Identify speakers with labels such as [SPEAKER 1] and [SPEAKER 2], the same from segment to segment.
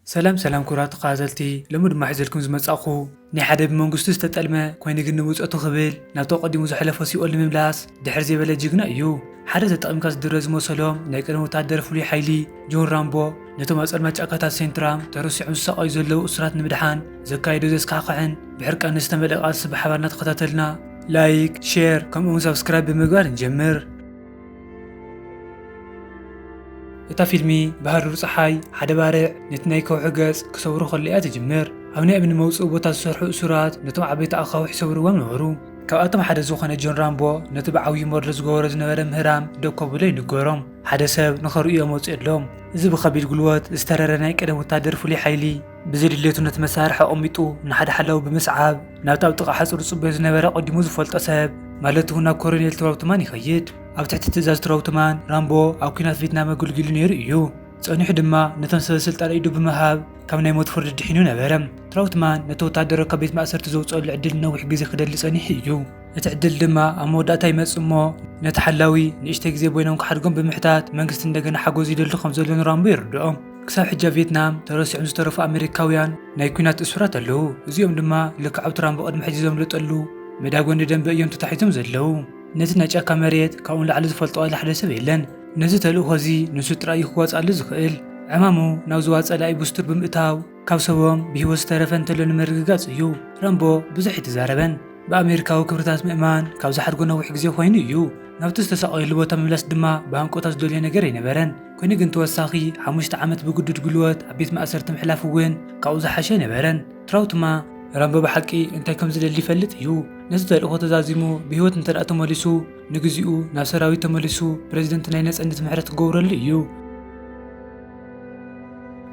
[SPEAKER 1] سلام كرات قازلتي لمد ما حزلكم زمصاخو ني حدا بمنغستو استطلمه كوين ግን ንውፀቱ خبل ናብ ተቀዲሙ ዝሕለፈ ሲኦል ንምምላስ ድሕር ዘይበለ ጅግና እዩ ሓደ ተጠቅምካ ዝድረዝ መሰሎም ናይ ቀደም ወታደር ፍሉይ ሓይሊ ጆን ራምቦ ነቶም ኣፀልማ ጫካታት ሴንትራም ተረሲዑ ዝሰቃዩ ዘለው እስራት ንምድሓን ዘካይዶ ዘስካኽዕን ብሕርቃን ዝተመልአ ቃልሲ ብሓባርና ተኸታተልና ላይክ ሼር ከምኡውን ሰብስክራይብ ብምግባር እንጀምር እታ ፊልሚ ባህሩር ፀሓይ ሓደ ባርዕ ነቲ ናይ ከውሒ ገጽ ክሰብሩ ከለያ ትጅምር ኣብ ናይ እምኒ መውፅኡ ቦታ ዝሰርሑ እሱራት ነቶም ዓበይቲ ኣኻውሕ ይሰብርዎም ነበሩ ካብኣቶም ሓደ ዝኾነ ጆን ራምቦ ነቲ ብዓብዪ ሞድሎ ዝገበሮ ዝነበረ ምህራም ደከብሎ ይንገሮም ሓደ ሰብ ንኸርእዮም ወፂኡ ኣሎም እዚ ብኸቢድ ጉልበት ዝተረረ ናይ ቀደም ወታደር ፍሉይ ሓይሊ ብዘድልየቱ ነቲ መሳርሒ ኣቐሚጡ ንሓደ ሓላዊ ብምስዓብ ናብቲ ኣብ ጥቓ ሓፁር ፅበዮ ዝነበረ ቀዲሙ ዝፈልጦ ሰብ ማለት እውን ናብ ኮሎኔል ትራውትማን ይኸይድ ኣብ ትሕቲ ትእዛዝ ትራውትማን ራምቦ ኣብ ኩናት ቪየትናም ኣገልጊሉ ነይሩ እዩ ፀኒሑ ድማ ነቶም ሰበስልጣን ኢዱ ብምሃብ ካብ ናይ ሞት ፍርዲ ድሒኑ ነበረ ትራውትማን ነቲ ወታደር ካብ ቤት ማእሰርቲ ዘውፅአሉ ዕድል ነዊሕ ግዜ ክደሊ ፀኒሑ እዩ እቲ ዕድል ድማ ኣብ መወዳእታ ይመፅእ እሞ ነቲ ሓላዊ ንእሽተይ ግዜ ቦይኖም ክሓድጎም ብምሕታት መንግስቲ እንደገና ሓጎስ ይደሊ ከም ዘሎ ንራምቦ ይርድኦም ክሳብ ሕጂ ቪየትናም ተረሲዑም ዝተረፉ ኣሜሪካውያን ናይ ኩናት እሱራት ኣለው እዚኦም ድማ ልክዕ ኣብ ትራምቦ ቅድሚ ሕጂ ዘምልጠሉ መዳጎኒ ደንበ እዮም ተታሒዞም ዘለው ነቲ ናይ ጫካ መሬት ካብኡ ላዕሊ ዝፈልጦ ሓደ ሰብ የለን ነዚ ተልእኮ እዚ ንሱ ጥራይ ክዋፅኣሉ ዝኽእል ዕማሙ ናብ ዝዋፀላኢ ቡስትር ብምእታው ካብ ሰቦም ብሂወት ዝተረፈ እንተሎ ንምርግጋፅ እዩ ራምቦ ብዙሕ ይተዛረበን ብኣሜሪካዊ ክብርታት ምእማን ካብ ዝሓድጎ ነዊሕ ግዜ ኮይኑ እዩ ናብቲ ዝተሰቀየሉ ቦታ ምምላስ ድማ ብሃንቆታት ዝደልዮ ነገር ኣይነበረን ኮይኑ ግን ተወሳኺ 5 ዓመት ብግዱድ ጉልበት ኣብ ቤት ማእሰርቲ ምሕላፍ እውን ካብኡ ዝሓሸ ነበረን ትራውትማ ራምቦ ብሓቂ እንታይ ከም ዝደሊ ይፈልጥ እዩ ነዚ ተልእኮ ተዛዚሙ ብሂወት እንተደኣ ተመሊሱ ንግዚኡ ናብ ሰራዊት ተመሊሱ ፕሬዚደንት ናይ ነፃነት ምሕረት ክገብረሉ እዩ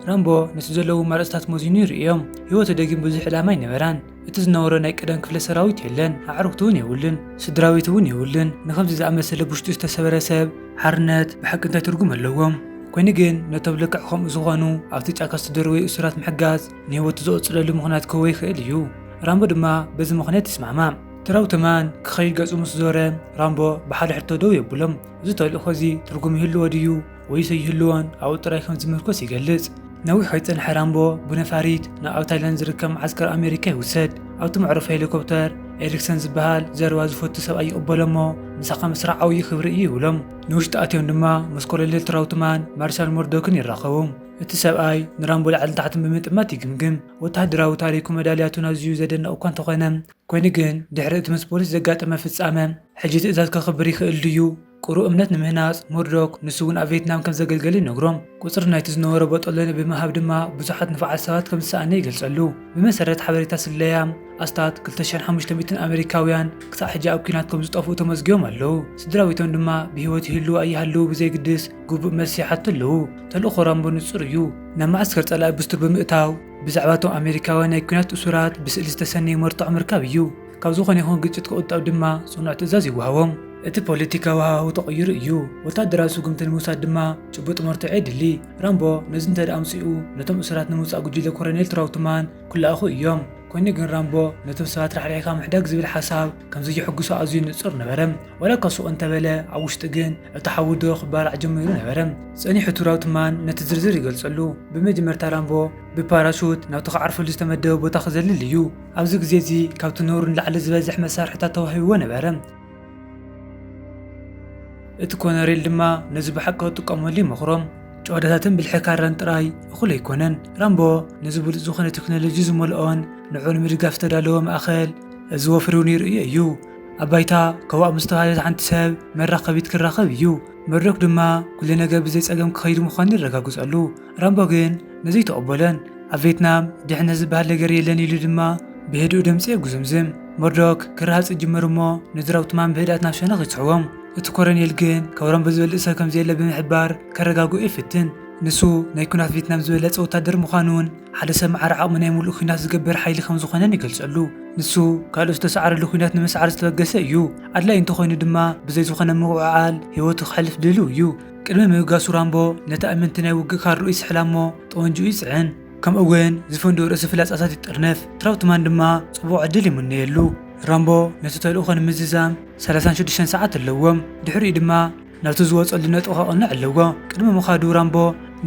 [SPEAKER 1] ራምቦ ነቲ ዘለዉ ማርእስታት ሞዚኑ ይርእዮም ሂወቱ ደጊም ብዙሕ ዕላማ ይነበራን እቲ ዝነበሮ ናይ ቀደም ክፍለ ሰራዊት የለን ኣዕርክቲ እውን የብሉን ስድራቤት እውን የብሉን ንከምዚ ዝኣመሰለ ብውሽጡ ዝተሰበረ ሰብ ሓርነት ብሓቂ እንታይ ትርጉም ኣለዎም ኮይኑ ግን ነቶም ልክዕ ከምኡ ዝኾኑ ኣብቲ ጫካ ዝተደረወዩ እሱራት ምሕጋዝ ንሂወቱ ዘቕፅለሉ ምኽንያት ክህቦ ይኽእል እዩ ራምቦ ድማ በዚ ምኽንያት ይስማዕማዕ ትራውትማን ክኸይድ ገፁ ምስ ዞረ ራምቦ ብሓደ ሕቶ ደው የብሎም እዚ ተልእኮ እዚ ትርጉም ይህልዎ ድዩ ወይስ ኣይህልዎን ኣብኡ ጥራይ ከም ዝምርኮስ ይገልጽ ነዊሕ ከይፀንሐ ራምቦ ብነፋሪት ናብ ታይላንድ ዝርከብ ማዓስከር ኣሜሪካ ይውሰድ ኣብቲ መዕረፊ ሄሊኮፕተር ኤሪክሰን ዝበሃል ዘረባ ዝፈቱ ሰብኣይ ይቕበሎሞ ንሳኻ ምስራዕ ዓብዪ ክብሪ እዩ ይብሎም ንውሽጢ ኣትዮም ድማ ምስ ኮሎኔል ትራውትማን ማርሻል ሞርዶክን ይራኸቡ እቲ ሰብኣይ ንራምቦ ላዕሊ ታሕትን ብምጥማት ይግምግም ወታደራዊ ታሪኩ መዳልያቱን ኣዝዩ ዘደንቕ እኳ እንተኾነ ኮይኑ ግን ድሕሪ እቲ ምስ ፖሊስ ዘጋጠመ ፍጻመ ሕጂ ትእዛዝ ከኽብር ይኽእል ድዩ ቁሩብ እምነት ንምህናፅ ሞርዶክ ንሱ እውን ኣብ ቪየትናም ከም ዘገልገለ ይነግሮም ቁፅሪ ናይቲ ዝነበረ ቦጠሎኒ ብምሃብ ድማ ብዙሓት ንፋዓት ሰባት ከም ዝሰኣነ ይገልጸሉ ብመሰረት ሓበሬታ ስለያ ኣስታት 2500 ኣሜሪካውያን ክሳብ ሕጂ ኣብ ኩናት ከም ዝጠፍኡ ተመዝጊቦም ኣለው ስድራቤቶም ድማ ብሂወት ይህልው ኣይሃልው ብዘይግድስ ግቡእ መልሲ ይሓቱ ኣለው ተልእኮ ራምቦ ንጹር እዩ ናብ ማዓስከር ጸላኢ ቡስትር ብምእታው ብዛዕባ እቶም ኣሜሪካውያን ናይ ኩናት እሱራት ብስእሊ ዝተሰነየ መርትዖ ምርካብ እዩ ካብ ዝኾነ ይኹን ግጭት ክቕጣብ ድማ ጽኑዕ ትእዛዝ ይወሃቦም እቲ ፖለቲካዊ ሃዋህው ተቐይሩ እዩ ወታደራዊ ስጉምቲ ንምውሳድ ድማ ጭቡጥ መርትዖ የድሊ ራምቦ ነዚ እንተደኣ ኣምፂኡ ነቶም እሱራት ንምውፃእ ጉጅለ ኮሎኔል ትራውትማን ኩላኣኹ እዮም ኮይኑ ግን ራምቦ ነቶም ሰባት ራሕሪሕካ ምሕዳግ ዝብል ሓሳብ ከምዘይሕጉሶ ኣዝዩ ንጹር ነበረ ወላ ከስኡ እንተበለ ኣብ ውሽጢ ግን እቲ ሓውዶ ክባላዕ ጀሚሩ ነበረ ፀኒሑ ትራውትማን ነቲ ዝርዝር ይገልጸሉ ብመጀመርታ ራምቦ ብፓራሹት ናብቲ ክዓርፈሉ ዝተመደበ ቦታ ክዘልል እዩ ኣብዚ ግዜ እዚ ካብቲ ነብሩ ንላዕሊ ዝበዝሕ መሳርሕታት ተዋሂብዎ ነበረ እቲ ኮሎኔል ድማ ነዚ ብሓቂ ክጥቀመሉ ይመኽሮም ጨወዳታትን ብልሕካራን ጥራይ እኹል ኣይኮነን ራምቦ ነዚ ብሉፅ ዝኾነ ቴክኖሎጂ ዝመልኦን ንዑ ንምድጋፍ ዝተዳለወ ማእኸል እዚ ወፍሪ እውን ይርእዮ እዩ ኣብ ባይታ ከዋእ ምስ ተባሃለት ሓንቲ ሰብ መራኸቢት ክራኸብ እዩ መድረክ ድማ ኩሉ ነገር ብዘይ ፀገም ክኸይዱ ምዃኑ ይረጋግፀሉ ራምቦ ግን ነዚ ይተቐበሎን ኣብ ቪየትናም ድሕነት ዝበሃል ነገር የለን ኢሉ ድማ ብህዱእ ድምፂ የጉዝምዝም መድረክ ክረሃፅ ይጅምር እሞ ንትራውትማን ብህድኣት ናብ ሸነኽ ይፅዕቦም እቲ ኮሎኔል ግን ካብ ራምቦ ዝበልጥ ሰብ ከምዘየለ ብምሕባር ከረጋግኦ ይፍትን ንሱ ናይ ኩናት ቪየትናም ዝበለፀ ወታደር ምዃኑን ሓደ ሰብ መዓር ዓቕሚ ናይ ሙሉእ ኩናት ዝገብር ሓይሊ ከም ዝኾነን ይገልጸሉ ንሱ ካልኦት ዝተሰዓረሉ ኩናት ንምስዓር ዝተበገሰ እዩ ኣድላይ እንተኮይኑ ድማ ብዘይ ዝኾነ ምውዕዓል ሂወቱ ክሕልፍ ድልው እዩ ቅድሚ ምብጋሱ ራምቦ ነቲ ኣመንቲ ናይ ውግእ ካርኡ ይስሕላ እሞ ጠወንጂኡ ይፅዕን ከምኡውን ዝፈንድኡ ርእሲ ፍላፃታት ይጠርነፍ ትራውትማን ድማ ጽቡቕ ዕድል ይምነየሉ ራምቦ ነቲ ተልእኮ ንምዝዛም 36 ሰዓት ኣለዎም ድሕሪኡ ድማ ናብቲ ዝወፀሉ ነጥቢ ከቕንዕ ኣለዎ ቅድሚ ምኻዱ ራምቦ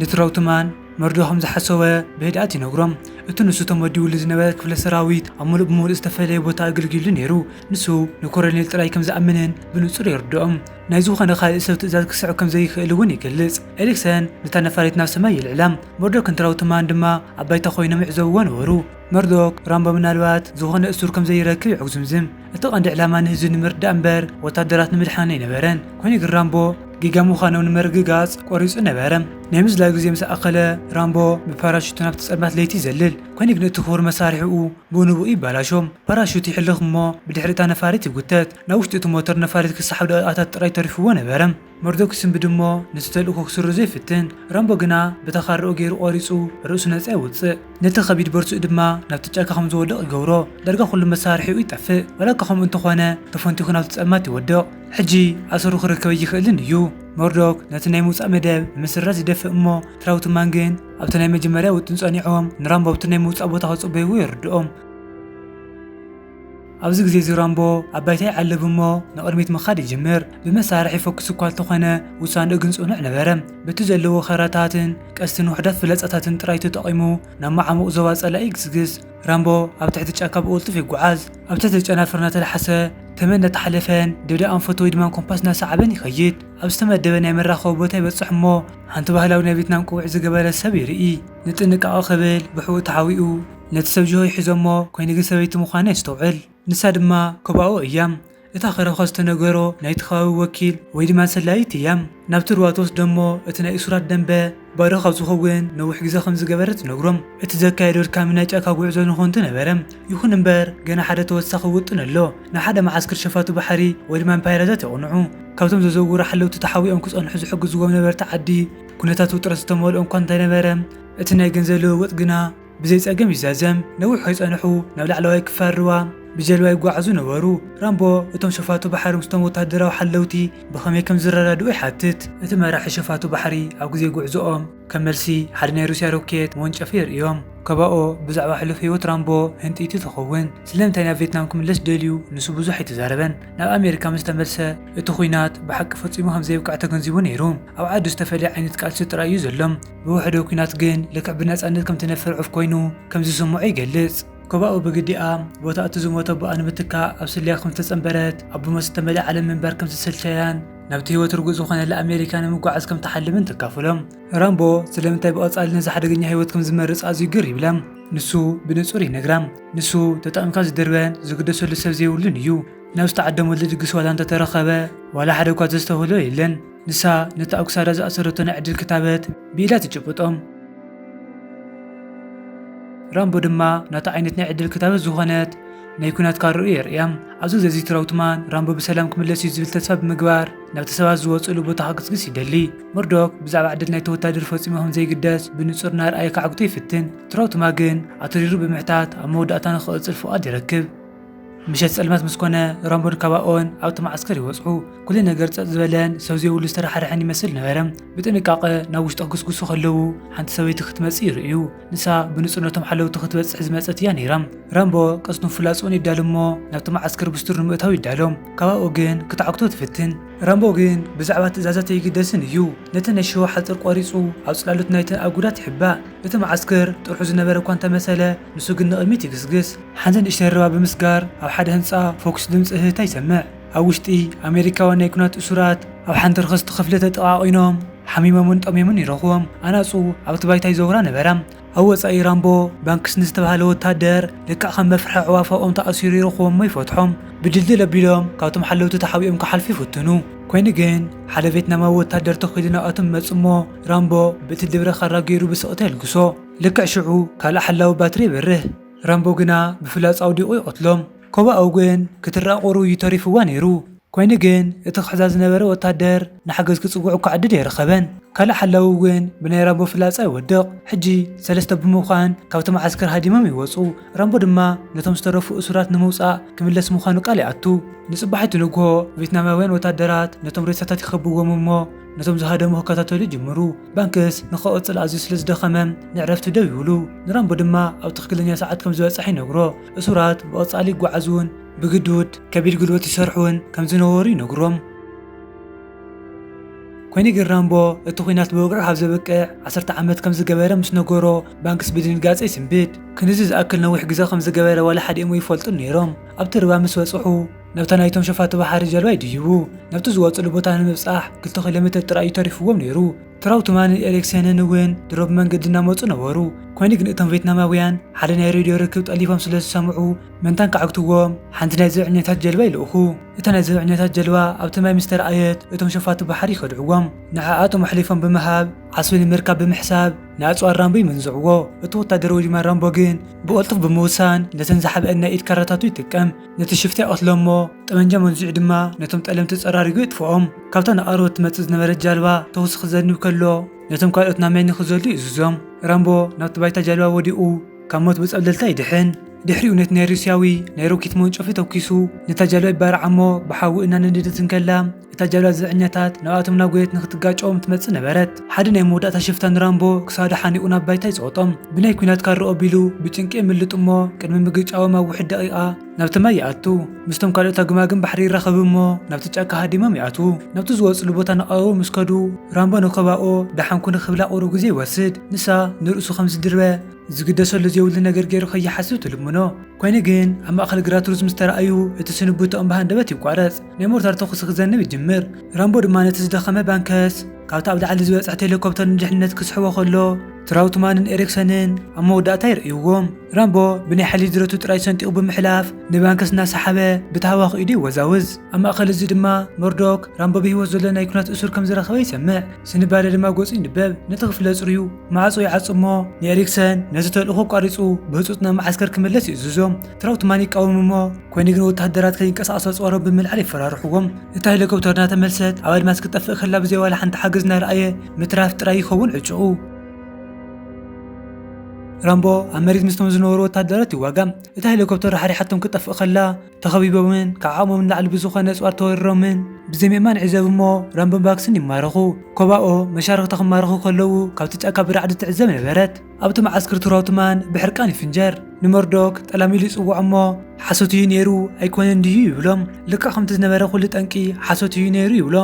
[SPEAKER 1] ንትራውትማን መርዶ ከም ዝሓሰበ ብህድኣት ይነግሮም። እቲ ንሱ ተመዲኡ ዝነበረ ክፍለ ሰራዊት ኣብ ሙሉእ ብምሉእ ዝተፈለየ ቦታ ኣገልጊሉ ነይሩ። ንሱ ንኮሎኔል ጥራይ ከም ዝኣምንን ብንጹር ይርድኦም። ናይ ዝኾነ ካልእ ሰብ ትእዛዝ ክስዕብ ከም ዘይክእል እውን ይገልጽ። ኤሪክሰን ነታ ነፋሪት ናብ ሰማይ ይልዕላ። መርዶክ እንትራውትማን ድማ ኣብ ባይታ ኮይኖም ይዕዘብዎ ነበሩ። መርዶክ ራምቦ ምናልባት ዝኾነ እሱር ከም ዘይረክብ ይዕጉዝምዝም። እቲ ቀንዲ ዕላማ ንህዝቢ ንምርዳእ እምበር ወታደራት ንምድሓን ኣይነበረን። ኮይኑ ግን ራምቦ ጊጋ ምዃኖም ንምርግጋጽ ቆሪጹ ነበረ። ናይ ምዝላል ግዜ ምስ ኣኸለ ራምቦ ብፓራሹት ናብቲ ጸልማት ለይቲ ይዘልል። ኮይኑ ግን እቲ ክቡር መሳርሒኡ ብንቡእ ይበላሾም። ፓራሹት ይሕልኽ እሞ ብድሕሪታ ነፋሪት ይጉተት። ናብ ውሽጢ እቲ ሞተር ነፋሪት ክሰሓብ ደቂቓታት ጥራይ ተሪፍዎ ነበረ። መርዶክ ክስንቢ ድሞ ነቲ ተልእኮ ክስሩ ዘይፍትን። ራምቦ ግና ብተኻርኦ ገይሩ ቆሪጹ ርእሱ ነፃ ይውፅእ። ነቲ ከቢድ በርሱእ ድማ ናብቲ ጫካ ከም ዝወድቕ ይገብሮ። ዳርጋ ኩሉ መሳርሒኡ ይጠፍእ። ወላካ ከምኡ እንተኾነ ተፈንቲኹ ናብቲ ጸልማት ይወድቕ። ሕጂ ኣሰሩ ክርከብ ይኽእልን እዩ። መርዶክ ነቲ ናይ ምውፃእ መደብ ንምስራዝ ይደፍእ እሞ ትራውትማን ግን ኣብቲ ናይ መጀመርያ ውጥን ጸኒዖም ንራምቦ ኣብቲ ናይ ምውፃእ ቦታ ከጽበይዎ ይርድኦም። ኣብዚ ግዜ እዚ ራምቦ ኣብ ባይታ ይዓልብ እሞ ንቕድሚት ምኻድ ይጅምር። ብመሳርሒ ፎክስ እኳ እንተኾነ ውሳንኡ ግን ጽኑዕ ነበረ። በቲ ዘለዎ ኸራታትን ቀስትን ውሕዳት ፍለጻታትን ጥራይ ተጠቒሙ ናብ ማዓሙቕ ዞባ ጸላኢ ይግስግስ። ራምቦ ኣብ ትሕቲ ጫካ ብቕልጡፍ ይጓዓዝ። ኣብ ትሕቲ ጨናፍር እናተላሓሰ ተመን እናተሓለፈን ደብዳብ ኣንፈቶ ወይ ድማ ኮምፓስ እናሰዓበን ይኸይድ። ኣብ ዝተመደበ ናይ መራኸቢ ቦታ ይበጽሕ እሞ ሓንቲ ባህላዊ ናይ ቬትናም ቅቡዕ ዝገበረ ሰብ ይርኢ። ንጥንቃቐ ክብል ብሕቡእ ተሓዊኡ ነቲ ሰብ ጅሆ ሒዞሞ ኮይኑ ግን ሰበይቲ ምዃና የስተውዕል። ንሳ ድማ ከብኣኦ እያ። እታ ኸረኻ ዝተነገሮ ናይቲ ከባቢ ወኪል ወይ ድማ ሰላይት እያ። ናብቲ ሩባ ትወስዶ እሞ እቲ ናይ እሱራት ደንበ ባዶ ካብ ዝኸውን ነዊሕ ግዜ ከም ዝገበረ ትነግሮም። እቲ ዘካየዶ ድካሚ ናይ ጫካ ጉዕዞ ንኾንቱ ነበረ። ይኹን እምበር ገና ሓደ ተወሳኺ ውጥን ኣሎ። ናብ ሓደ መዓስከር ሸፋቱ ባሕሪ ወይ ድማ ፓይረታት ይቕንዑ። ካብቶም ዘዘውሩ ሓለውቲ ተሓዊኦም ክጸንሑ ዝሕግዝዎም ነበርቲ ዓዲ ኩነታት ውጥረት ዝተመልኦ እኳ እንተነበረ እቲ ናይ ገንዘብ ልውውጥ ግና ብዘይ ጸገም ይዛዘም። ነዊሕ ከይጸንሑ ናብ ላዕለዋይ ክፋል ሩባ ብጀልባ ይጓዓዙ ነበሩ። ራምቦ እቶም ሸፋቱ ባሕሪ ምስቶም ወታደራዊ ሓለውቲ ብኸመይ ከም ዝረዳድኡ ይሓትት። እቲ መራሒ ሸፋቱ ባሕሪ ኣብ ግዜ ጉዕዞኦም ከም መልሲ ሓደ ናይ ሩስያ ሮኬት መወንጨፊ የርእዮም። ከብኣኦ ብዛዕባ ሕሉፍ ህይወት ራምቦ ህንጢቲ ትኸውን። ስለምንታይ ናብ ቬትናም ክምለስ ደልዩ ንሱ ብዙሕ ኣይተዛረበን። ናብ ኣሜሪካ ምስ ተመልሰ እቲ ኩናት ብሓቂ ፈጺሙ ከም ዘይብቃዕ ተገንዚቡ ነይሩ። ኣብ ዓዱ ዝተፈልየ ዓይነት ቃልሲ ጥራይ እዩ ዘሎም። ብውሕዶ ኩናት ግን ልክዕ ብነፃነት ከም ትነፍር ዑፍ ኮይኑ ከም ዝስምዖ ይገልጽ። ከብኣኦ ብግዲኣ ቦታ እቲ ዝሞተ ቦኣ ንምትካእ ኣብ ስልያ ከም ዝተጸንበረት ኣብ ብሞት ዝተመልአ ዓለም ምንባር ከም ዝሰልቸያን ናብቲ ህይወት ርጉእ ዝኾነ ለኣሜሪካ ንምጓዓዝ ከም ተሓልምን ትካፍሎም። ራምቦ ስለምንታይ ብቐጻሊ ነዚ ሓደገኛ ህይወት ከም ዝመርጽ ኣዝዩ ግር ይብላ። ንሱ ብንጹር ይነግራ። ንሱ ተጠቒምካ ዝድርበን ዝግደሰሉ ሰብ ዘይብሉን እዩ። ናብ ዝተዓደመሉ ድግስ ዋላ እንተተረኸበ ዋላ ሓደ እኳ ዘስተውህሎ የለን። ንሳ ነቲ ኣብ ክሳዳ ዝኣሰረቶ ናይ ዕድል ክታበት ብኢዳ ትጭብጦም። ራምቦ ድማ ናታ ዓይነት ናይ ዕድል ክታበት ዝኾነት ናይ ኩናት ካርኡ የርእያ። ኣብዚ ግዜ እዚ ትራውትማን ራምቦ ብሰላም ክምለስ እዩ ዝብል ተስፋ ብምግባር ናብቲ ሰባት ዝወፅሉ ቦታ ክግስግስ ይደሊ። መርዶክ ብዛዕባ ዕድል ናይቲ ወታደር ፈጺሙ ከም ዘይግደስ ብንጹር እናርኣየ ከዓግቶ ይፍትን። ትራውትማ ግን ኣተሪሩ ብምሕታት ኣብ መወዳእታ ንኽቕጽል ፍቓድ ይረክብ። ምሸት ጸልማት ምስ ኮነ ራምቦን ከብኣኦን ኣብቲ ማዓስከር ይወጽሑ። ኩሉ ነገር ጸጥ ዝበለን ሰብ ዘይብሉ ዝተረሓርሐን ይመስል ነበረ። ብጥንቃቐ ናብ ውሽጢ ክግስግሱ ከለዉ ሓንቲ ሰበይቲ ክትመጽእ ይርእዩ። ንሳ ብንጹር ነቶም ሓለውቲ ክትበጽሕ ዝመጸት እያ ነይራ። ራምቦ ቀስቱን ፍላጹን ይዳሉ እሞ ናብቲ ማዓስከር ብስቱር ንምእታው ይዳሎም። ከብኣኦ ግን ክትዓግቶ ትፍትን። ራምቦ ግን ብዛዕባ ትእዛዛት ኣይግደስን እዩ። ነቲ ናይ ሽቦ ሓፅር ቆሪጹ ኣብ ጽላሎት ናይቲ ኣብ ጉዳት ይሕባእ። እቲ ማዓስከር ጥርሑ ዝነበረ እኳ እንተመሰለ ንሱ ግን ንቕድሚት ይግስግስ። ሓንቲ ንእሽተይ ሩባ ብምስጋር ኣብ ሓደ ህንፃ ፎክስ ድምፂ እህታ ይሰምዕ። ኣብ ውሽጢ ኣሜሪካውያን ናይ ኩናት እሱራት ኣብ ሓንቲ ርክስቲ ክፍሊ ተጠቓቒኖም ሓሚሞምን ጠሜምን ይረኽቦም። ኣናፁ ኣብቲ ባይታ ይዘውራ ነበራ። ኣብ ወፃኢ ራምቦ ባንክስን ዝተባሃለ ወታደር ልክዕ ከም መፍርሒ ኣዕዋፍ ኣብኦም ተኣሲሩ ይረኽቦም ይፈትሖም። ብድልድል ኣቢሎም ካብቶም ሓለውቲ ተሓቢኦም ክሓልፉ ይፍትኑ። ኮይኑ ግን ሓደ ቬትናማዊ ወታደር ተኺሉ ናብኣቶም መጽ እሞ ራምቦ በቲ ድብረ ኻራ ገይሩ ብስቕታ የልግሶ። ልክዕ ሽዑ ካልእ ሓላዊ ባትሪ ይበርህ። ራምቦ ግና ብፍላጻ ኣውዲቑ ይቐትሎም። ከብኣኦ ግን ክትራቆሩ እዩ ተሪፍዋ ነይሩ። ኮይኑ ግን እቲ ክሕዛ ዝነበረ ወታደር ንሓገዝ ክጽጉዑ ክዓድድ ኣይረኸበን። ካልእ ሓላዊ እውን ብናይ ራምቦ ፍላጻ ይወድቕ። ሕጂ ሰለስተ ብምዃን ካብቲ ማዓስከር ሃዲሞም ይወፁ። ራምቦ ድማ ነቶም ዝተረፉ እሱራት ንምውፃእ ክምለስ ምዃኑ ቃል ይኣቱ። ንጽባሕቲ ንግሆ ቬትናማውያን ወታደራት ነቶም ሬሳታት ይኸብዎም እሞ ነቶም ዝሃደሙ ክከታተሉ ጅምሩ። ባንክስ ንኽቕጽል ኣዝዩ ስለ ዝደኸመ ንዕረፍቲ ደው ይብሉ። ንራምቦ ድማ ኣብ ትኽክለኛ ሰዓት ከም ዝበጽሕ ይነግሮ። እሱራት ብቐጻሊ ይጓዓዙን ብግዱድ ከቢድ ጉልበት ይሰርሑን ከም ዝነበሩ ይነግሮም። ኮይኑ ግን ራምቦ እቲ ኩናት ብውግዕ ካብ ዘበቅዕ 10 ዓመት ከም ዝገበረ ምስ ነገሮ ባንክስ ብድንጋጼ ይስንብድ ክንዚ ዝኣክል ነዊሕ ግዜ ከም ዝገበረ ዋላ ሓደ እሞ ይፈልጡ ነይሮም ኣብቲ ርባ ምስ በፅሑ ነብታ ናይቶም ሸፋቲ ባሕሪ ጀልባ ይድይቡ ነብቲ ዝወፅሉ ቦታ ንምብፃሕ 2 ኪሎ ሜትር ጥራይ ተሪፍዎም ነይሩ ትራውትማን ኤሪክሰንን እውን ድሮብ መንገዲ እናመፁ ነበሩ ኮይኑ ግን እቶም ቪየትናማውያን ሓደ ናይ ሬድዮ ርክብ ጠሊፎም ስለ ዝሰምዑ መንታን ከዓግትዎም ሓንቲ ናይ ዘብዕኛታት ጀልባ ይልእኹ እታ ናይ ዘብዕኛታት ጀልባ ኣብቲ ማይ ምስ ተረኣየት እቶም ሸፋቲ ባሕሪ ይኸድዕዎም ንዓኣቶም ኣሕሊፎም ብምሃብ ዓስቢ ንምርካብ ብምሕሳብ ንኣፅዋር ራምቦ ይመንዝዕዎ እቲ ወታደራዊ ጅማ ራምቦ ግን ብቕልጡፍ ብምውሳን ነተን ዝሓብአን ናይ ኢድ ካራታቱ ይጥቀም ነቲ ሽፍታ ይቐትሎ እሞ ጠመንጃ መንዚዑ ድማ ነቶም ጠለምቲ ፀራሪጉ ይጥፍኦም ካብታ ንቐርቦት ትመፅእ ዝነበረት ጃልባ ተወስኺ ዘንብ ከሎ ነቶም ካልኦት ናብ ማይ ንኽዘሉ ይእዝዞም ራምቦ ናብቲ ባይታ ጃልባ ወዲኡ ካብ ሞት ብፀብለልታ ይድሕን ድሕሪኡ ነቲ ናይ ሩስያዊ ናይ ሮኬት መንጮፊ ተኪሱ ነታ ጃልባ ይባርዓ እሞ ብሓዊ እናነደደትን ከላ እታ ጃልባ ዘብዕኛታት ናብኣቶም ናብ ጎየት ንኽትጋጨዎም ትመፅእ ነበረት ሓደ ናይ መወዳእታ ሽፍታ ንራምቦ ክሳዱ ሓኒቑ ናብ ባይታ ይፅወጦም ብናይ ኩናት ካርኦ ኣቢሉ ብጭንቂ የምልጥ እሞ ቅድሚ ምግጫወም ኣብ ውሕድ ደቂቓ ናብቲ ማይ ይኣቱ ምስቶም ካልኦት ኣግማግን ባሕሪ ይራኸቡ እሞ ናብቲ ጫካ ሃዲሞም ይኣቱ ናብቲ ዝወፅሉ ቦታ ንቐረቡ ምስ ከዱ ራምቦ ንኸባኦ ዳሓንኩ ንኽብላ ቁሩ ግዜ ይወስድ ንሳ ንርእሱ ከም ዝድርበ ዝግደሰሉ ዘይብሉ ነገር ገይሩ ከይሓስብ ትልምኖ ኮይኑ ግን ኣብ ማእኸል ግራት ሩዝ ምስ ተረኣዩ እቲ ስንብት እምባህ አንደበት ይቋረፅ ናይ ሞርታር ተኹስ ክዘንብ ይጅምር ራምቦ ድማ ነቲ ዝደኸመ ባንከስ ካብቲ ኣብ ላዕሊ ዝበፅሐ ሄሊኮፕተር ንድሕንነት ክስሕቦ ከሎ ትራውትማንን ኤሪክሰንን ኣብ መወዳእታ ይርእይዎም ራምቦ ብናይ ሓሊል ድረቱ ጥራይ ሰንጢቑ ብምሕላፍ ንባንከስ እናሰሓበ ብታህዋኽ ኢዱ ይወዛውዝ ኣብ ማእኸል እዚ ድማ ሞርዶክ ራምቦ ብሂወት ዘሎ ናይ ኩናት እሱር ከም ዝረኸበ ይሰምዕ ስንባደ ድማ ገፁ ይንበብ ነቲ ክፍለ ፅርዩ ማዕፆ ይዓፅ እሞ ንኤሪክሰን ነዚ ተልእኾ ቋሪፁ ብህፁፅ ናብ ማዓስከር ክምለስ ይእዝዞም ትራውትማን ይቃወም እሞ ኮይኑ ግን ወታደራት ከይንቀሳቐሱ ፀወሮም ብምልዓል ይፈራርሕዎም እታ ሄሊኮፕተር እናተመልሰት ኣብ ኣድማስ ክትጠፍእ ከላ ብዘይ ዋላ ሓንቲ ሓገዝ እናረኣየ ምትራፍ ጥራይ ይኸውን ዕጭቑ ራምቦ ኣብ መሬት ምስቶም ዝነበሩ ወታደራት ይዋጋም እታ ሄሊኮፕተር ሓሪሓቶም ክጠፍእ ከላ ተኸቢቦምን ካብ ዓቕሞም ንላዕሊ ብዝኾነ እፅዋር ተወሪሮምን ብዘይምእማን ዕዘብ እሞ ራምቦን ባክስን ይማረኹ ኮባኦ መሻርክቲ ክማረኹ ከለዉ ካብቲ ጫካ ብራዕዲ ትዕዘብ ነበረት ኣብቲ ማዓስከር ትራውትማን ብሕርቃን ይፍንጀር ንሞርዶክ ጠላሚሉ ይፅውዖ እሞ ሓሶት እዩ ነይሩ ኣይኮነን ድዩ ይብሎም ልክዕ ከምቲ ዝነበረ ኩሉ ጠንቂ ሓሶት እዩ ነይሩ ይብሎ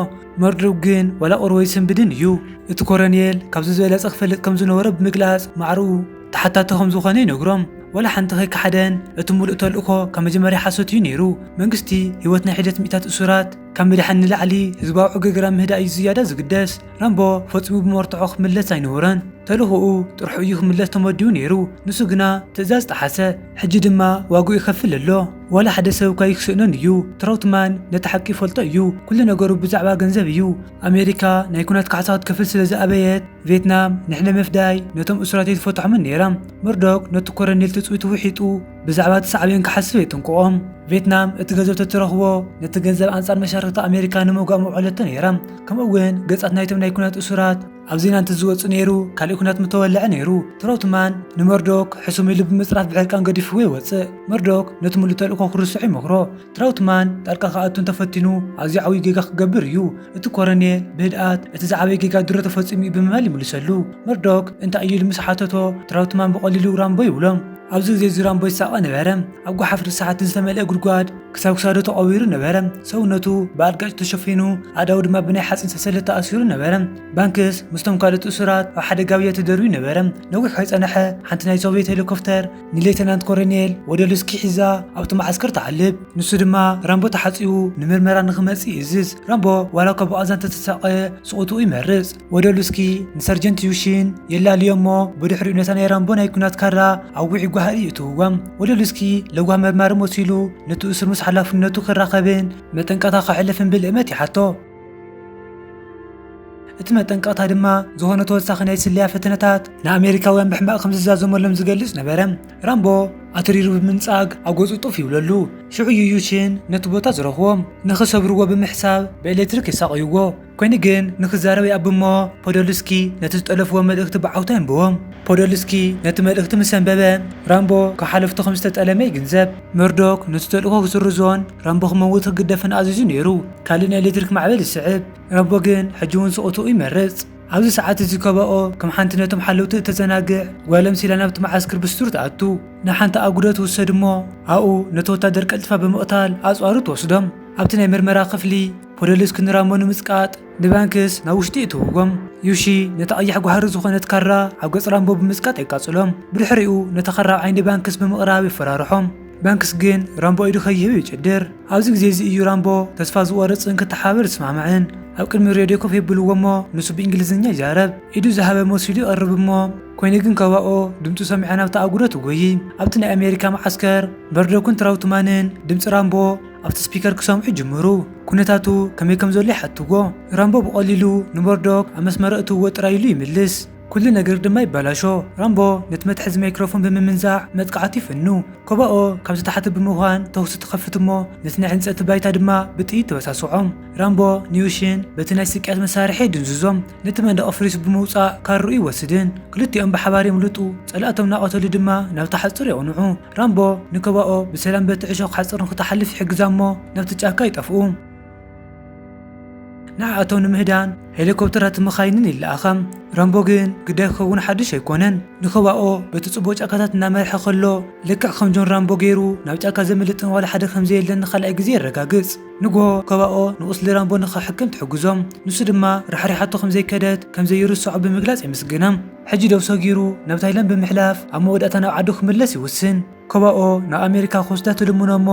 [SPEAKER 1] ሞርዶክ ግን ዋላ ቁርወይ ስንብድን እዩ እቲ ኮረኔል ካብዚ ዝበለፀ ክፈልጥ ከም ዝነበረ ብምግላፅ ማዕርኡ ተሓታቲ ከም ዝኾነ ይነግሮም ወላ ሓንቲ ከይከሓደን እቲ ሙሉእ ተልእኮ ካብ መጀመርያ ሓሶት እዩ ነይሩ መንግስቲ ህይወት ናይ ሒደት ሚእታት እሱራት ካብ ምድሓን ንላዕሊ ህዝባዊ ዕግግራም ምህዳእ እዩ ዝያዳ ዝግደስ ራምቦ ፈፂሙ ብመርትዖ ክምለስ ኣይነበረን ተልእኽኡ ጥርሑ እዩ ክምለስ ተመዲቡ ነይሩ ንሱ ግና ትእዛዝ ጠሓሰ ሕጂ ድማ ዋግኡ ይኸፍል ኣሎ ወላ ሓደ ሰብ ከይክስእኖን እዩ ትራውትማን ነቲ ሓቂ ይፈልጦ እዩ ኩሉ ነገሩ ብዛዕባ ገንዘብ እዩ ኣሜሪካ ናይ ኩናት ካሕሳት ክፍል ስለ ዝኣበየት ቪየትናም ንሕነ መፍዳይ ነቶም እሱራት ይትፈትሖምን ነይራ ሞርዶክ ነቲ ኮረኔል ትፅዊቱ ውሒጡ ብዛዕባ እቲ ሳዕብዮን ክሓስብ የጥንቅቖም ቪየትናም እቲ ገንዘብ ተትረኽቦ ነቲ ገንዘብ ኣንጻር መሻርክቲ ኣሜሪካ ንምውጋእ መውዕለቶ ነይራ ከምኡውን ገጻት ናይቶም ናይ ኩናት እሱራት ኣብ ዜና እንትዝወፅእ ነይሩ ካልእ ኩናት ምተወልዐ ነይሩ ትራውትማን ንሞርዶክ ሕሱም ኢሉ ብምፅራፍ ብሕርቃን ገዲፍዎ ይወፅእ ሞርዶክ ነቲ ሙሉእ ተልእኮ ክርስዑ ይመክሮ ትራውትማን ጣልቃ ከኣቱ እንተፈቲኑ ኣዝዩ ዓብዪ ጌጋ ክገብር እዩ እቲ ኮረኔል ብህድኣት እቲ ዝዓበየ ጌጋ ድሮ ተፈፂሙ እዩ ብምባል ይምልሰሉ ሞርዶክ እንታይ እዩ ኢሉ ምስ ሓተቶ ትራውትማን ብቐሊሉ ራምቦ ይብሎም ኣብዚ ግዜ እዚ ራምቦ ይሳቐ ነበረ ኣብ ጓሓፍ ርስሓት ዝተመልአ ጉድጓድ ክሳብ ክሳዱ ተቐቢሩ ነበረ ሰውነቱ ብኣልጋጭ ተሸፊኑ ኣዳው ድማ ብናይ ሓፂን ሰንሰለት ተኣሲሩ ነበረ ባንክስ ምስቶም ካልኦት እሱራት ኣብ ሓደ ጋብያ ተደርብዩ ነበረ ነዊሕ ከይፀንሐ ሓንቲ ናይ ሶቪየት ሄሊኮፕተር ንሌተናንት ኮረኔል ወደሉስኪ ሒዛ ኣብቲ ማዓስከር ተዓልብ ንሱ ድማ ራምቦ ተሓፂቡ ንምርመራ ንክመፅእ ይእዝዝ ራምቦ ዋላ እኳ ብቐዛን ተተሳቐየ ስቕትኡ ይመርፅ ወደሉስኪ ንሰርጀንት ዩሽን የላልዮ እሞ ብድሕሪኡ ነታ ናይ ራምቦ ናይ ኩናት ካራ ኣብ ውዒ ጓህሪ ይእትውዎም ወደሉስኪ ለጓህ መርማሪ መሲሉ ነቲ እስር ምስ ሓላፍነቱ ክራኸብን መጠንቀቕታ ክሕልፍን ብልእመት ይሓቶ እቲ መጠንቀቕታ ድማ ዝኾነ ተወሳኺ ናይ ስልያ ፈተነታት ንኣሜሪካውያን ብሕማቕ ከም ዝዛዘመሎም ዝገልጽ ነበረ ራምቦ ኣትሪሩ ብምንጻግ ኣብ ገጹ ጡፍ ይብለሉ ሽዑ ዩሽን ነቲ ቦታ ዝረኽቦም ንኽሰብርዎ ብምሕሳብ ብኤሌክትሪክ የሳቐይዎ ኮይኑ ግን ንክዛረብ ይኣብሞ ፖዶልስኪ ነቲ ዝጠለፍዎ መልእኽቲ ብዓውታ ይንብቦም ፖዶልስኪ ነቲ መልእኽቲ ምስ ኣንበበ ራምቦ ካብ ሓለፍቱ ከም ዝተጠለመ ይግንዘብ ሞርዶክ ነቲ ተልእኮ ክስርዞን ራምቦ ክመውት ክግደፍን ኣዚዙ ነይሩ ካልእ ናይ ኤሌክትሪክ ማዕበል ይስዕብ ራምቦ ግን ሕጂ እውን ስቕትኡ ይመርፅ ኣብዚ ሰዓት እዚ ከበኦ ከም ሓንቲ ነቶም ሓለውቲ እተዘናግዕ ጓሎም ሲላ ናብቲ ማዓስከር ብስቱር ተኣቱ ንሓንቲ ኣጉዶ ትውሰድ እሞ ኣብኡ ነቲ ወታደር ቀልጢፋ ብምቕታል ኣፅዋሩ ትወስዶም ኣብቲ ናይ ምርመራ ክፍሊ ፖዶልስኪ ንራምቦ ንምስቃጥ ንባንክስ ናብ ውሽጢ እትውጎም ዩሺ ነታ ቀያሕ ጓሃሪ ዝኾነት ካራ ኣብ ገጽ ራምቦ ብምስቃጥ የቃጽሎም ብድሕሪኡ ነታ ኸራብ ዓይኒ ባንክስ ብምቕራብ ይፈራርሖም ባንክስ ግን ራምቦ ኢዱ ኸይህብ ይጭድር ኣብዚ ግዜ እዚ እዩ ራምቦ ተስፋ ዝወርፅን ክተሓበር ዝስማዕምዕን ኣብ ቅድሚ ሬድዮ ኮፍ የብልዎ እሞ ንሱ ብእንግሊዝኛ ይዛረብ ኢዱ ዝሃበ መሲሉ ይቐርብ እሞ ኮይኑ ግን ከዋኦ ድምፁ ሰሚዐ ናብታ ኣጉዶ ትጎይ ኣብቲ ናይ ኣሜሪካ ማዓስከር መርዶክን ትራውትማንን ድምፂ ራምቦ ኣብቲ ስፒከር ክሰምዑ ጅምሩ ኩነታቱ ከመይ ከም ዘሎ ይሓትዎ ራምቦ ብቐሊሉ ንመርዶክ ኣብ መስመር እትውዎ ጥራይ ኢሉ ይምልስ ኩሉ ነገር ድማ ይበላሾ ራምቦ ነቲ መትሕዚ ማይክሮፎን ብምምንዛዕ መጥቃዕቲ ይፍኑ ከብኦ ካብቲ ታሕቲ ብምዃን ተውሲ ትኸፍት እሞ ነቲ ናይ ዕንፀይቲ ባይታ ድማ ብጥይት ተበሳስዖም ራምቦ ኒውሽን በቲ ናይ ስቅያት መሳርሒ ድንዝዞም ነቲ መንደቕ ኣፍሪሱ ብምውፃእ ካርኡ ይወስድን ክልቲኦም ብሓባር የምልጡ ጸላእቶም ናቐተሉ ድማ ናብቲ ሓፅር የቕንዑ ራምቦ ንከብኦ ብሰላም በቲ ዕሾኽ ሓፅር ንክተሓልፍ ይሕግዛ እሞ ናብቲ ጫካ ይጠፍኡ ንዓኣቶም ንምህዳን ሄሊኮፕተራት መኻይንን ይለኣኸም ራምቦ ግን ግዳይ ክኸውን ሓድሽ ኣይኮነን ንከብኦ በቲ ጽቡቕ ጫካታት እናመርሐ ከሎ ልክዕ ከም ጆን ራምቦ ገይሩ ናብ ጫካ ዘምልጥን ዋላ ሓደ ከምዘየለን ንኻልኣይ ግዜ የረጋግጽ ንግሆ ከብኦ ንቁስሊ ራምቦ ንኽሕክም ትሕግዞም ንሱ ድማ ራሕሪሓቶ ከምዘይከደት ከምዘይርስዖ ብምግላጽ የምስግኖም ሕጂ ደው ሰጊሩ ናብ ታይላንድ ብምሕላፍ ኣብ መወዳእታ ናብ ዓዱ ክምለስ ይውስን ከብኦ ናብ ኣሜሪካ ክወስዳ ትልሙኖ እሞ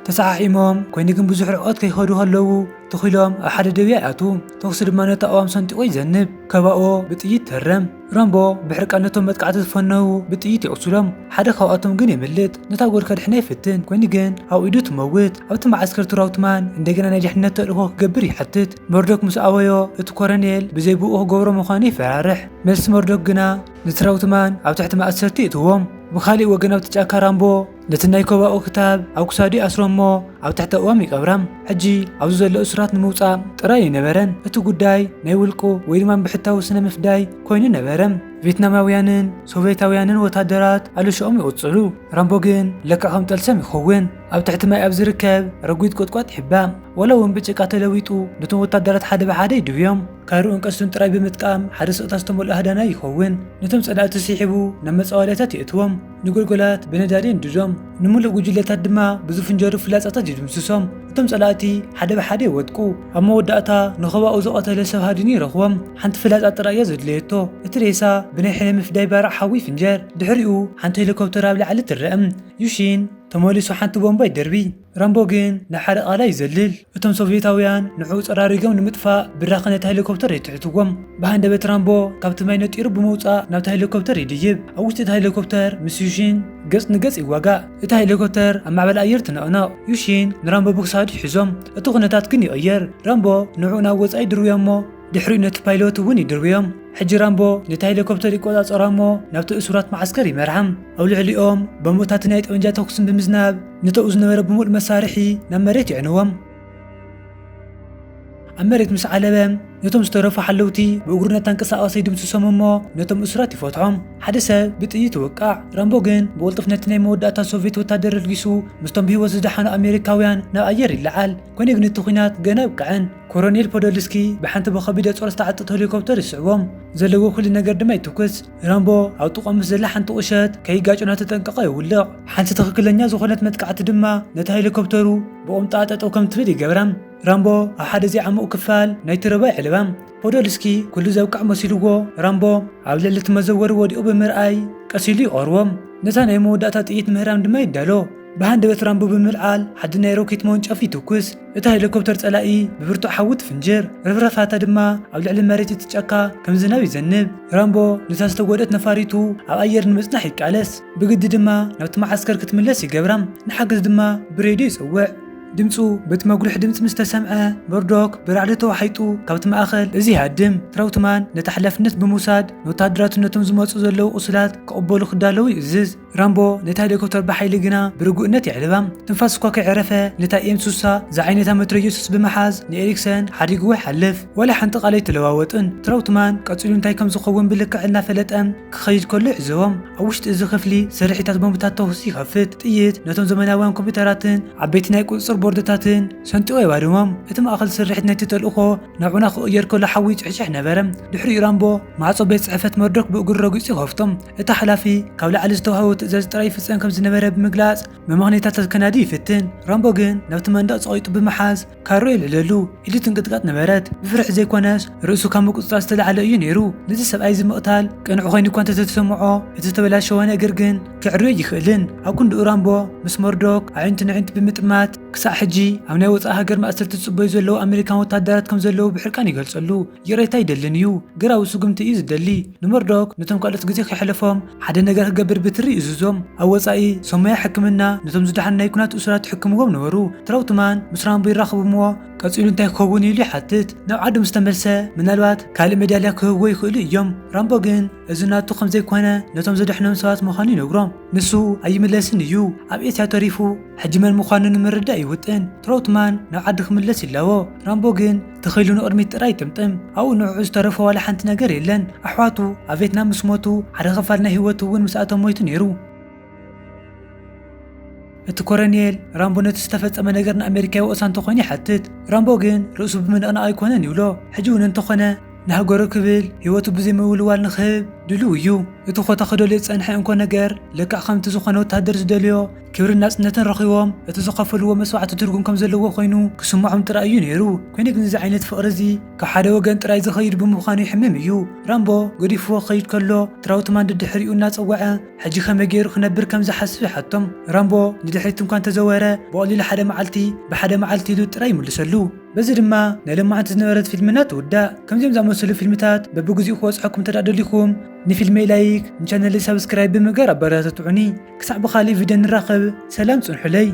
[SPEAKER 1] ተሰዓዒሞም ኮይኑ ግን ብዙሕ ርቀት ከይኸዱ ከለዉ ተኺሎም ኣብ ሓደ ደብያ ይኣቱ ተኽሲ ድማ ነታ ኣዋም ሰንጢቆ ይዘንብ ከብኦ ብጥይት ተረም ራምቦ ብሕርቃን ነቶም መጥቃዕቲ ዝፈነዉ ብጥይት ይቕሱሎም ሓደ ካብኣቶም ግን የምልጥ ነታ ጎድካ ድሕና ይፍትን ኮይኑ ግን ኣብ ኢዱ ትመውት ኣብቲ ማዓስከር ትራውትማን እንደገና ናይ ድሕንነት ተልእኮ ክገብር ይሓትት መርዶክ ምስ ኣወዮ እቲ ኮረኔል ብዘይብኡ ክገብሮ ምዃኑ ይፈራርሕ መልሲ መርዶክ ግና ንትራውትማን ኣብ ትሕቲ ማእሰርቲ እትዎም ብኻሊእ ወገን ኣብቲ ጫካ ራምቦ ነቲ ናይ ከብኦ ክታብ ኣብ ክሳዱ ኣስሮ እሞ ኣብ ትሕቲ እዋም ይቀብራም ሕጂ ኣብዚ ዘሎ እስራት ንምውፃእ ጥራይ ይነበረን እቲ ጉዳይ ናይ ውልቁ ወይ ድማ ብሕታዊ ስነ ምፍዳይ ኮይኑ ነበረም ቪየትናማውያንን ሶቪየታውያንን ወታደራት ኣልሽኦም ይቕፅሉ ራምቦ ግን ለክዕ ከም ጠልሰም ይኸውን ኣብ ትሕቲ ማይ ኣብ ዝርከብ ረጒድ ቁጥቋጥ ይሕባእ ወላ እውን ብጭቃ ተለዊጡ ነቶም ወታደራት ሓደ ብሓደ ይድብዮም ካርኡን ቀስቱን ጥራይ ብምጥቃም ሓደ ስቕታ ዝተመልኦ ሃዳናይ ይኸውን ነቶም ጸላእቲ ሲሒቡ ናብ መፃወልያታት የእትዎም ንጎልጎላት ብነዳዲ እንድዶም ንምሉእ ጉጅለታት ድማ ብዝፍንጀሩ ፍላጻታት ይድምስሶም እቶም ጸላእቲ ሓደ ብሓደ ይወድቁ ኣብ መወዳእታ ንኸብኦ ዝቐተለ ሰብ ሃድኒ ይረኽቦም ሓንቲ ፍላጻ ጥራይ ዘድልየቶ እቲ ሬሳ ብናይ ሕለ ምፍዳይ ባራዕ ሓዊ ፍንጀር ድሕሪኡ ሓንቲ ሄሊኮፕተር ኣብ ላዕሊ ትረአም ዩሺን ተመሊሱ ሓንቲ ቦምባ ይደርቢ ራምቦ ግን ናብ ሓደ ቃላይ ይዘልል እቶም ሶቪየታውያን ንዕኡ ፀራሪጎም ንምጥፋእ ብራኸ ነታ ሄሊኮፕተር ይትሕትዎም ብሃንደበት ራምቦ ካብቲ ማይ ነጢሩ ብምውፃእ ናብታ ሄሊኮፕተር ይድይብ ኣብ ውሽጢ እታ ሄሊኮፕተር ምስ ዩሺን ገጽ ንገጽ ይዋጋእ እታ ሄሊኮፕተር ኣብ ማዕበል ኣየር ትነቕነቕ ዩሺን ንራምቦ ብክሳዱ ይሕዞም እቲ ኩነታት ግን ይቕየር ራምቦ ንዕኡ ናብ ወፃኢ ድርብዮ እሞ ድሕሪኡ ነቲ ፓይሎት እውን ይድርብዮም ሕጂ ራምቦ ነታ ሄሊኮፕተር ይቆፃፀራ እሞ ናብቲ እሱራት ማዓስከር ይመርሖም ኣብ ልዕሊኦም ቦምብታት ናይ ጠመንጃ ተኩስን ብምዝናብ ንተኡ ዝነበረ ብምሉእ መሳርሒ ናብ መሬት ይዕንዎም ኣብ መሬት ምስ ዓለበ ነቶም ዝተረፉ ሓለውቲ ብእግሩ እናተንቀሳቐሰ ይድምስሶም እሞ ነቶም እሱራት ይፈትሖም ሓደ ሰብ ብጥይት ይወቃዕ ራምቦ ግን ብቕልጡፍ ነቲ ናይ መወዳእታ ሶቪየት ወታደር ርጊሱ ምስቶም ብሂወት ዝደሓኑ ኣሜሪካውያን ናብ ኣየር ይለዓል ኮይኑ ግን እቲ ኩናት ገና ይብቅዐን ኮሎኔል ፖዶልስኪ ብሓንቲ ብኸቢድ ጾር ዝተዓጠቐ ሄሊኮፕተር ይስዕቦም ዘለዎ ኩሉ ነገር ድማ ይትኩስ ራምቦ ኣብ ጥቖም ምስ ዘላ ሓንቲ ቁሸት ከይጋጩና ተጠንቀቐ ይውልቕ ሓንቲ ትኽክለኛ ዝኾነት መጥቃዕቲ ድማ ነቲ ሄሊኮፕተሩ ብኦም ጣጠጠው ከም ትብል ይገብራም ራምቦ ኣብ ሓደ ዘይዓምቕ ክፋል ናይቲ ረባ ይዕልባም ፖዶልስኪ ኩሉ ዘብቃዕ መሲልዎ ራምቦ ኣብ ልዕሊ እቲ መዘወሪ ወዲቑ ብምርኣይ ቀሲሉ ይቐርቦም ነታ ናይ መወዳእታ ጥይት ምህራም ድማ ይዳሎ ብሃንደበት ራምቦ ብምልዓል ሓዲ ናይ ሮኬት መወንጨፊ ይትኩስ እታ ሄሊኮፕተር ጸላኢ ብብርቱዕ ሓዊ ትፍንጅር ረፍረፋታ ድማ ኣብ ልዕሊ መሬት እቲ ጫካ ከም ዝናብ ይዘንብ ራምቦ ነታ ዝተጎድአት ነፋሪቱ ኣብ ኣየር ንምጽናሕ ይቃለስ ብግዲ ድማ ናብቲ ማዓስከር ክትምለስ ይገብራም ንሓገዝ ድማ ብሬድዮ ይጽውዕ ድምፁ በቲ መጉልሕ ድምፂ ምስ ተሰምዐ መርዶክ ብራዕዲ ተዋሒጡ ካብቲ ማእኸል እዚ ይሃድም ትራውትማን ነቲ ሓላፍነት ብምውሳድ ንወታደራቱ ነቶም ዝመፁ ዘለዉ ቁስላት ክቕበሉ ክዳለዉ ይእዝዝ ራምቦ ነታ ሄሊኮፕተር ብሓይሊ ግና ብርጉእነት ይዕልባም ትንፋስ እኳ ከይዕረፈ ነታ ኤም60 ዝዓይነታ መትረየሱስ ብምሓዝ ንኤሪክሰን ሓዲግዎ ይሓልፍ ወላ ሓንቲ ቃል ኣይተለዋወጥን ትራውትማን ቀፂሉ እንታይ ከም ዝኸውን ብልክዕ እናፈለጠ ክኸይድ ከሎ ይዕዘቦም ኣብ ውሽጢ እዚ ክፍሊ ሰሪሒታት ቦምብታት ተውሲ ይኸፍት ጥይት ነቶም ዘመናውያን ኮምፒውተራትን ዓበይቲ ናይ ቁፅፅር ቦርደታትን ሰንጢቆ ይባድሞም እቲ ማእኸል ስርሒት ናይቲ ተልእኾ ናብዑና ክቕየር ከሎ ሓዊ ይጭሕጭሕ ነበረ ድሕሪኡ ራምቦ ማዕጾ ቤት ጽሕፈት መርዶክ ብእግሩ ረጊጹ ይኸፍቶም እቲ ሓላፊ ካብ ላዕሊ ዝተዋህቦ ትእዛዝ ጥራይ ይፍጸም ከም ዝነበረ ብምግላጽ መምኽኔታት ከናዲ ይፍትን ራምቦ ግን ናብቲ መንደቕ ፀቒጡ ብምሓዝ ካሮ ይልዕለሉ ኢሉ ትንቅጥቃጥ ነበረት ብፍርሒ ዘይኮነስ ርእሱ ካብ ምቁፅጻር ዝተላዕለ እዩ ነይሩ ነዚ ሰብኣይ ዝምቕታል ቅንዕ ኮይኑ እኳ እንተተሰምዖ እቲ ዝተበላሸወ ነገር ግን ክዕርዮ ይኽእልን ኣብ ክንድኡ ራምቦ ምስ መርዶክ ኣዒንቲ ንዒንቲ ብምጥማት ክሳዕ ሕጂ ኣብ ናይ ወፃኢ ሃገር ማእሰርቲ ዝፅበዩ ዘለዉ ኣሜሪካን ወታደራት ከም ዘለዉ ብሕርቃን ይገልጸሉ ይቕሬታ ይደልን እዩ ግራዊ ስጉምቲ እዩ ዝደሊ ንመርዶክ ነቶም ካልኦት ግዜ ከሕልፎም ሓደ ነገር ክገብር ብትሪ ይእዝዞም ኣብ ወፃኢ ሰማያ ሕክምና ነቶም ዝደሓኑ ናይ ኩናት እሱራት ይሕክምዎም ነበሩ ትራውትማን ምስ ራምቦ ይራኸብዎ ቀፂሉ እንታይ ክኸውን ኢሉ ይሓትት ናብ ዓዱ ምስ ተመልሰ ምናልባት ካልእ ሜዳልያ ክህብዎ ይኽእሉ እዮም ራምቦ ግን እዚ ናቱ ከም ዘይኮነ ነቶም ዘድሕኖም ሰባት ምዃኑ ይነግሮም ንሱ ኣይምለስን እዩ ኣብ ኤስያ ተሪፉ ሕጂ መን ምዃኑ ንምርዳእ ይውጥን ትራውትማን ናብ ዓዲ ክምለስ ይለዎ ራምቦ ግን ተኸይሉ ንቕድሚት ጥራይ ይጥምጥም ኣብኡ ንዕዑ ዝተረፈ ዋላ ሓንቲ ነገር የለን ኣሕዋቱ ኣብ ቪየትናም ምስ ሞቱ ሓደ ኽፋል ናይ ህይወቱ እውን ምስኣቶም ሞይቱ ነይሩ እቲ ኮሎኔል ራምቦ ነቲ ዝተፈጸመ ነገር ንኣሜሪካ ይወቕሳ እንተኾይኑ ይሓትት ራምቦ ግን ርእሱ ብምንቕናቕ ኣይኮነን ይብሎ ሕጂ እውን እንተኾነ ንሃገሩ ክብል ህይወቱ ብዘይምውልዋል ንኽህብ ድልው እዩ እቲ ኾታ ክደልዮ ዝጸንሐ እንኮ ነገር ልክዕ ከምቲ ዝኾነ ወታደር ዝደልዮ ክብርን ናጽነትን ረኺቦም እቲ ዝኸፈልዎ መስዋዕቲ ትርጉም ከም ዘለዎ ኮይኑ ክስምዖም ጥራይ እዩ ነይሩ ኮይኑ ግን እዚ ዓይነት ፍቕሪ እዚ ካብ ሓደ ወገን ጥራይ ዝኸይድ ብምዃኑ ይሕምም እዩ ራምቦ ገዲፍዎ ክኸይድ ከሎ ትራውትማን ድድሕሪኡ እናፀወዐ ሕጂ ከመይ ገይሩ ክነብር ከም ዝሓስብ ይሓቶም ራምቦ ንድሕሪት እንኳን ተዘወረ ብቐሊሉ ሓደ መዓልቲ ብሓደ መዓልቲ ኢሉ ጥራይ ይምልሰሉ በዚ ድማ ናይ ልምዓንቲ ዝነበረት ፊልምና ትውዳእ ከምዚኦም ዝኣመሰሉ ፊልምታት በብግዚኡ ክበፅሐኩም ተዳደሊኩም ንፊልመይ ላይክ ንቻነለይ ሰብስክራይብ ብምግባር ኣበረታትዑኒ ክሳዕ ብኻሊእ ቪድዮ ንራኸብ ሰላም ጽንሑለይ